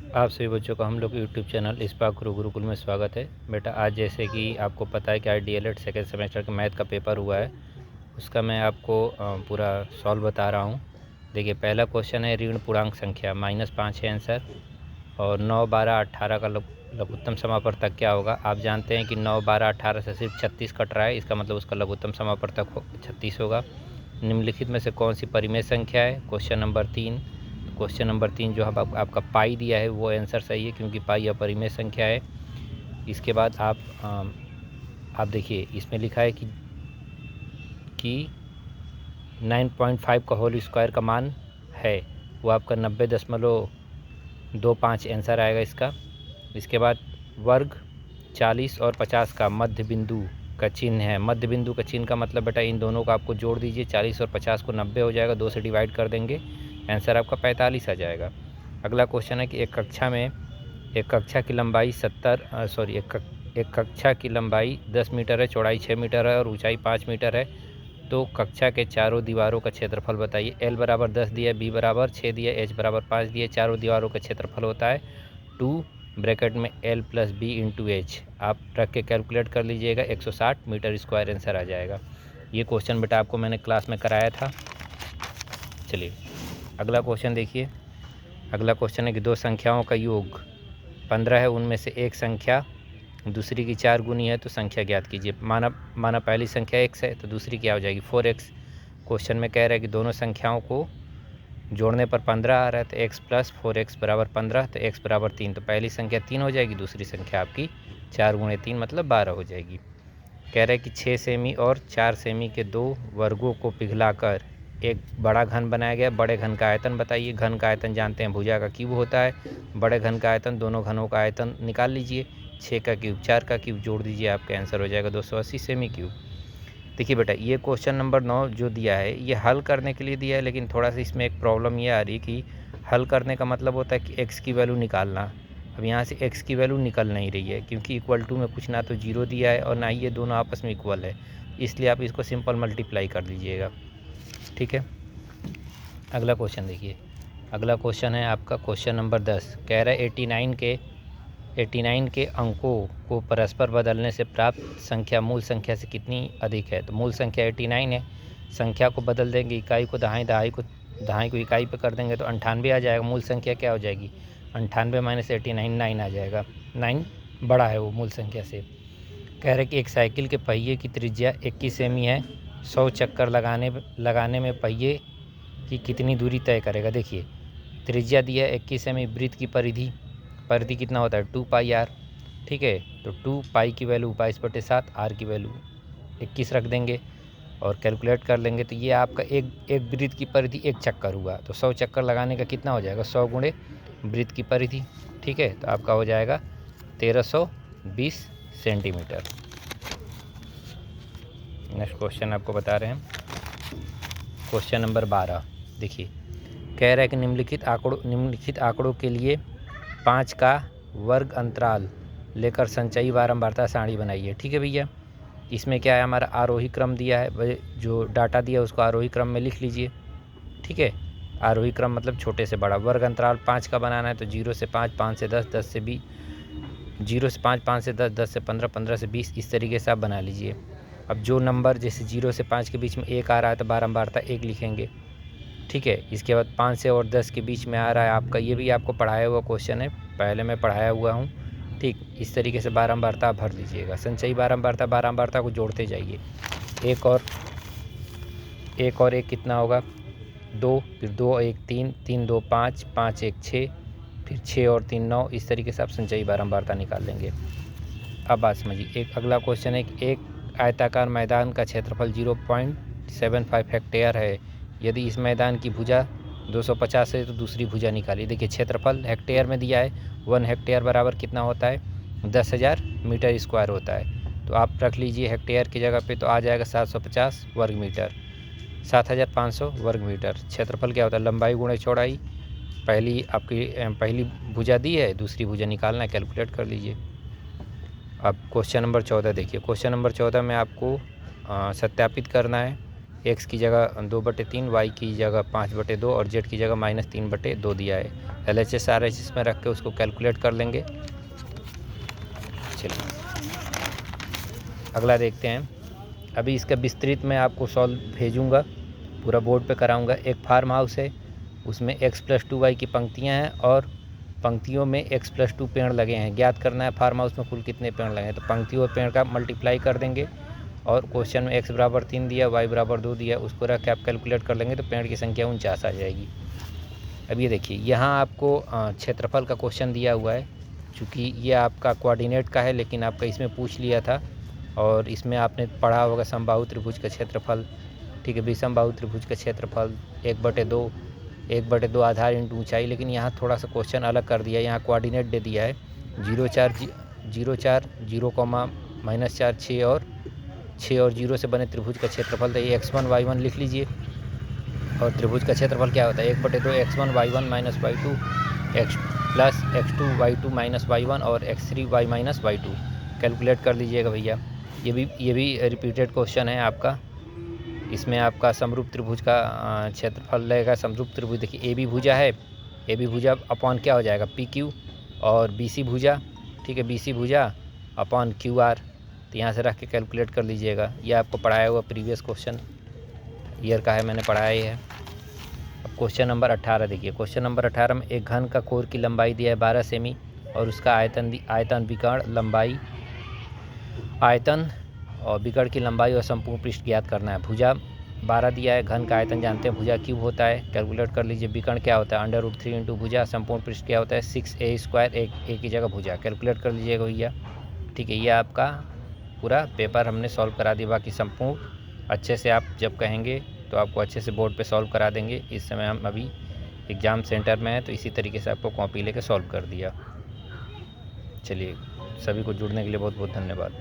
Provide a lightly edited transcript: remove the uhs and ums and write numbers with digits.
आप सभी बच्चों का हम लोग यूट्यूब चैनल स्पार्क गुरुकुल में स्वागत है। बेटा आज जैसे कि आपको पता है कि आज डीएलएड सेकेंड सेमेस्टर का मैथ का पेपर हुआ है, उसका मैं आपको पूरा सॉल्व बता रहा हूँ। देखिए पहला क्वेश्चन है ऋण पूर्णांक संख्या -5 है आंसर, और 9, 12, 18 का लघुत्तम समापवर्तक क्या होगा। आप जानते हैं कि 9, 12, 18 से सिर्फ 36 कट रहा है, इसका मतलब उसका लघुत्तम समापवर्तक 36 होगा। निम्नलिखित में से कौन सी परिमेय संख्या है, क्वेश्चन नंबर 3। क्वेश्चन नंबर 3 जो आपका पाई दिया है वो आंसर सही है, क्योंकि पाई अपरिमेय संख्या है। इसके बाद आप देखिए इसमें लिखा है कि 9.5 का होल स्क्वायर का मान है, वो आपका 90.25 आंसर आएगा इसका। इसके बाद वर्ग 40 और 50 का मध्य बिंदु का चिन्ह है। मध्य बिंदु का चिन्ह का मतलब बेटा इन दोनों को आपको जोड़ दीजिए, 40 और 50 को 90 हो जाएगा, 2 से डिवाइड कर देंगे, आंसर आपका 45 आ जाएगा। अगला क्वेश्चन है कि एक कक्षा की लंबाई 10 मीटर है, चौड़ाई 6 मीटर है और ऊंचाई 5 मीटर है, तो कक्षा के चारों दीवारों का क्षेत्रफल बताइए। L बराबर 10 दिया, B बराबर 6 दिया, H बराबर 5 दिया। चारों दीवारों का क्षेत्रफल होता है 2 ब्रैकेट में L + B × H। आप रख के कैलकुलेट कर लीजिएगा, 160 मीटर स्क्वायर आंसर आ जाएगा। ये क्वेश्चन बेटा आपको मैंने क्लास में कराया था। चलिए अगला क्वेश्चन देखिए। अगला क्वेश्चन है कि दो संख्याओं का योग 15 है, उनमें से एक संख्या दूसरी की 4 गुनी है, तो संख्या ज्ञात कीजिए। माना पहली संख्या x है तो दूसरी क्या हो जाएगी 4x। क्वेश्चन में कह रहा है कि दोनों संख्याओं को जोड़ने पर 15 आ रहा है, तो x + 4x = 15, तो x = 3, तो पहली संख्या 3 हो जाएगी, दूसरी संख्या आपकी 4 × 3 मतलब 12 हो जाएगी। कह रहा है कि 6 सेमी और 4 सेमी के दो वर्गों को पिघलाकर एक बड़ा घन बनाया गया। बड़े घन का आयतन बताइए। घन का आयतन जानते हैं भुजा का क्यूब होता है। बड़े घन का आयतन, दोनों घनों का आयतन निकाल लीजिए। 6 का क्यूब 4 का क्यूब जोड़ दीजिए, आपका आंसर हो जाएगा 280 सेमी क्यूब। देखिए बेटा ये क्वेश्चन नंबर 9 जो दिया है ये हल करने के लिए दिया है, लेकिन थोड़ा सा इसमें एक प्रॉब्लम ये आ रही है कि हल करने का मतलब होता है कि x की वैल्यू निकालना। अब यहाँ से x की वैल्यू निकल नहीं रही है, क्योंकि इक्वल टू में कुछ ना तो 0 दिया है और ना ही ये दोनों आपस में इक्वल है, इसलिए आप इसको सिंपल मल्टीप्लाई कर लीजिएगा। ठीक है, अगला क्वेश्चन देखिए। अगला क्वेश्चन है आपका क्वेश्चन नंबर 10। कह रहा है 89 के अंकों को परस्पर बदलने से प्राप्त संख्या मूल संख्या से कितनी अधिक है। तो मूल संख्या 89 है, संख्या को बदल देंगे, इकाई को दहाई को इकाई पे कर देंगे तो 98 आ जाएगा। मूल संख्या क्या हो जाएगी 98 - 89 9 आ जाएगा। 9 बड़ा है वो मूल संख्या से। कह रहे कि एक साइकिल के पहिए की त्रिज्या 21 सेमी है, 100 चक्कर लगाने में पहिए की कितनी दूरी तय करेगा। देखिए त्रिज्या दिया है 21 सेमी, वृत्त की परिधि कितना होता है 2πr। ठीक है, तो 2π की वैल्यू 22/7, r की वैल्यू 21 रख देंगे और कैलकुलेट कर लेंगे, तो ये आपका एक वृत्त की परिधि एक चक्कर हुआ, तो 100 चक्कर लगाने का कितना हो जाएगा 100 × वृत्त की परिधि। ठीक है, तो आपका हो जाएगा 1320 सेंटीमीटर। नेक्स्ट क्वेश्चन आपको बता रहे हैं क्वेश्चन नंबर 12। देखिए कह रहा है कि निम्नलिखित आंकड़ों के लिए 5 का वर्ग अंतराल लेकर संचयी बारंबारता सारणी बनाइए। ठीक है भैया, इसमें क्या है हमारा आरोही क्रम दिया है, जो डाटा दिया है उसको आरोही क्रम में लिख लीजिए। ठीक है, आरोही क्रम मतलब छोटे से बड़ा। वर्ग अंतराल 5 का बनाना है तो 0 से 5, 5 से 10, 10 से 20, 0 से 5, 5 से 10, 10 से 15, 15 से 20, इस तरीके से आप बना लीजिए। अब जो नंबर जैसे 0 से 5 के बीच में 1 आ रहा है तो बारंबारता 1 लिखेंगे। ठीक है, इसके बाद 5 से और 10 के बीच में आ रहा है आपका, ये भी आपको पढ़ाया हुआ क्वेश्चन है, पहले मैं पढ़ाया हुआ हूँ। ठीक, इस तरीके से बारंबारता भर लीजिएगा। संचयी बारंबारता को जोड़ते जाइए। एक और एक कितना होगा 2, फिर 2 1 3, 3 2 5, 5 1 6, फिर 6 और 3 9, इस तरीके से आप संचयी बारंबारता निकाल लेंगे। अब बात समझिए, एक अगला क्वेश्चन है कि एक आयताकार मैदान का क्षेत्रफल 0.75 हेक्टेयर है। यदि इस मैदान की भुजा 250 है तो दूसरी भुजा निकालिए। देखिए क्षेत्रफल हेक्टेयर में दिया है, 1 हेक्टेयर बराबर कितना होता है 10,000 मीटर स्क्वायर होता है, तो आप रख लीजिए हेक्टेयर की जगह पे, तो आ जाएगा 750 वर्ग मीटर, 7500 वर्ग मीटर। क्षेत्रफल क्या होता है लंबाई गुणे चौड़ाई। पहली भुजा दी है, दूसरी भुजा निकालना है, कैलकुलेट कर लीजिए। अब क्वेश्चन नंबर 14 देखिए। क्वेश्चन नंबर 14 में आपको सत्यापित करना है एक्स की जगह 2/3, वाई की जगह 5/2 और जेड की जगह -3/2 दिया है। LHS RHS में रख के उसको कैलकुलेट कर लेंगे। चलिए अगला देखते हैं। अभी इसका विस्तृत मैं आपको सॉल्व भेजूँगा, पूरा बोर्ड पे कराऊँगा। एक फार्म हाउस है, उसमें x+2y की पंक्तियाँ हैं और पंक्तियों में x+2 पेड़ लगे हैं। ज्ञात करना है फार्म हाउस में कुल कितने पेड़ लगे हैं। तो पंक्तियों और पेड़ का मल्टीप्लाई कर देंगे और क्वेश्चन में x बराबर 3 दिया, y बराबर 2 दिया, उसको रख के आप कैलकुलेट कर लेंगे तो पेड़ की संख्या 49 आ जाएगी। अब ये देखिए, यहाँ आपको क्षेत्रफल का क्वेश्चन दिया हुआ है। चूँकि ये आपका कोऑर्डिनेट का है, लेकिन आपका इसमें पूछ लिया था और इसमें आपने पढ़ा होगा समबाहु त्रिभुज का क्षेत्रफल, ठीक है, विषमबाहु त्रिभुज का क्षेत्रफल 1/2 आधार इंटू ऊंचाई। लेकिन यहाँ थोड़ा सा क्वेश्चन अलग कर दिया है, यहाँ कोऑर्डिनेट दे दिया है 0 4 0 4 0, -4 6 और 0 से बने त्रिभुज का क्षेत्रफल। तो ये x1 y1 लिख लीजिए और त्रिभुज का क्षेत्रफल क्या होता है 1/2 x1 y1 - y2 x plus x2 y2 - y1 और x3 y - y2 कैलकुलेट कर लीजिएगा भैया। ये भी रिपीटेड क्वेश्चन है आपका। इसमें आपका समरूप त्रिभुज का क्षेत्रफल लगेगा। समरूप त्रिभुज देखिए, ए बी भुजा है, ए बी भुजा अपॉन क्या हो जाएगा PQ, और BC भुजा, ठीक है, BC भुजा अपॉन QR। तो यहाँ से रख के कैलकुलेट कर लीजिएगा। ये आपको पढ़ाया हुआ प्रीवियस क्वेश्चन ईयर का है, मैंने पढ़ाया ही है। अब क्वेश्चन नंबर 18 देखिए। क्वेश्चन नंबर 18 में एक घन का कोर की लंबाई दिया है 12 सेमी और उसका आयतन विकर्ण लंबाई, आयतन और विकर्ण की लंबाई और संपूर्ण पृष्ठ ज्ञात करना है। भुजा 12 दिया है, घन का आयतन जानते हैं, भुजा क्यूब होता है, कैलकुलेट कर लीजिए। विकर्ण क्या होता है √3 इंटू भुजा, संपूर्ण पृष्ठ क्या होता है 6a², एक की जगह भुजा, कैलकुलेट कर लीजिएगा भैया। ठीक है, ये आपका पूरा पेपर हमने सॉल्व करा दिया। बाकी संपूर्ण अच्छे से आप जब कहेंगे तो आपको अच्छे से बोर्ड पे सॉल्व करा देंगे। इस समय हम अभी एग्ज़ाम सेंटर में हैं, तो इसी तरीके से आपको कॉपी लेके सॉल्व कर दिया। चलिए, सभी को जुड़ने के लिए बहुत बहुत धन्यवाद।